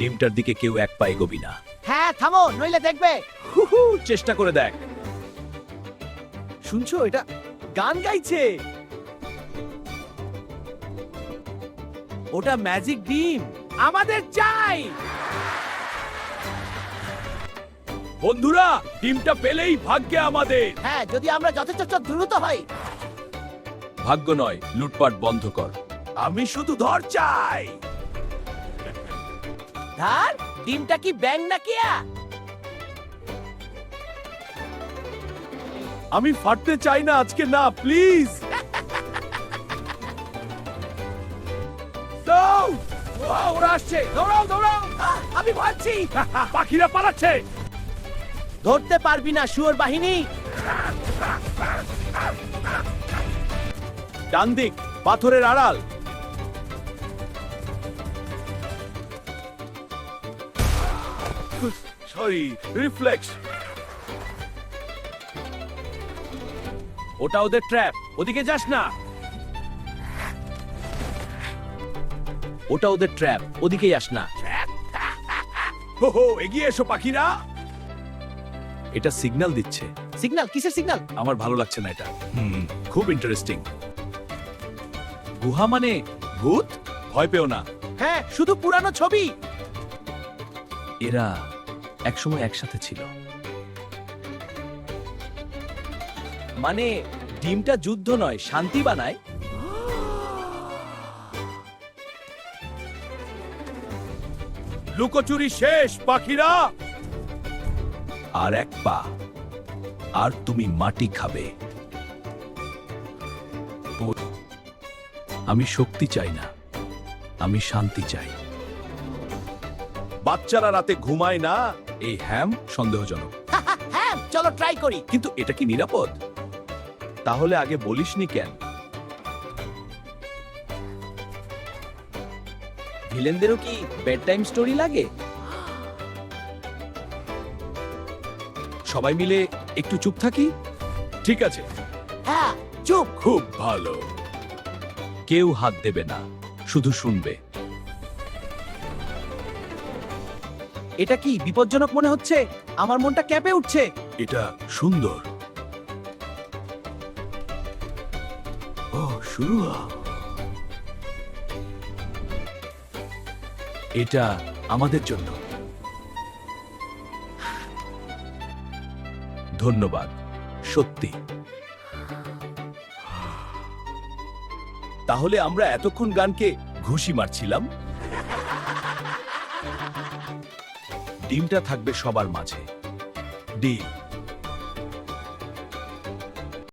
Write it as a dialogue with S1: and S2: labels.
S1: ডিমটার দিকে কেউ এক পা এগোবি না।
S2: হ্যাঁ থামো, নইলে দেখবে।
S1: হুহু, চেষ্টা করে দেখ।
S2: শুনছো, এটা গান গাইছে। ওটা ম্যাজিক ডিম, আমাদের চাই।
S1: বন্ধুরা, ডিমটা পেলেই ভাগ্যে আমাদের।
S2: হ্যাঁ, যদি আমরা যথেষ্ট দ্রুত হই।
S1: ভাগ্য নয়, লুটপাট বন্ধ কর। আমি শুধু ধর চাই।
S2: ধার, ডিমটা কি ব্যাং না কিয়া?
S1: আমি ফাটতে চাই না আজকে, না প্লিজ। ওরা আসছে, দৌড়াও দৌড়াও।
S2: আমি ভাবছি
S1: পাখিরা পালাচ্ছে।
S2: ধরতে পারবি না শুয়োর বাহিনী।
S1: ডান দিক, পাথরের আড়াল। Sorry, reflex. ওটা ওদের ট্র্যাপ, ওদিকে যাস না। ওটা ওদের ট্র্যাপ, ওদিকে যাস না। হো হো, এগিয়ে এসো পাখিরা। এটা সিগন্যাল দিচ্ছে।
S2: সিগন্যাল? কিসের সিগন্যাল?
S1: আমার ভালো লাগছে না এটা। খুব ইন্টারেস্টিং। গুহা মানে ভূত? ভয় পেও না।
S2: হ্যাঁ, শুধু পুরানো ছবি।
S1: এরা একসময় একসাথে ছিল।
S2: মানে ডিমটা যুদ্ধ নয়, শান্তি বানায়।
S1: লুকোচুরি শেষ পাখিরা। আর এক পা, আর তুমি মাটি খাবে। আমি শক্তি চাই না, আমি শান্তি চাই। বাচ্চারা রাতে ঘুমায় না, এই হ্যাম সন্দেহজনক।
S2: হ্যাঁ, চলো ট্রাই করি।
S1: কিন্তু এটা কি নিরাপদ? তাহলে আগে বলিসনি কেন?
S2: ভিলেনদেরও কি বেড টাইম স্টোরি লাগে?
S1: সবাই মিলে একটু চুপ থাকি। ঠিক আছে,
S2: হ্যাঁ, চুপ।
S1: খুব ভালো। কেউ হাত দেবে না, শুধু শুনবে।
S2: এটা কি বিপজ্জনক মনে হচ্ছে? আমার মনটা কেঁপে উঠছে।
S1: এটা সুন্দর। ও, শুরু হ। এটা আমাদের জন্য। ধন্যবাদ, সত্যি। তাহলে আমরা এতক্ষণ গানকে ঘুষি মারছিলাম। ডিমটা থাকবে সবার মাঝে। ডিম।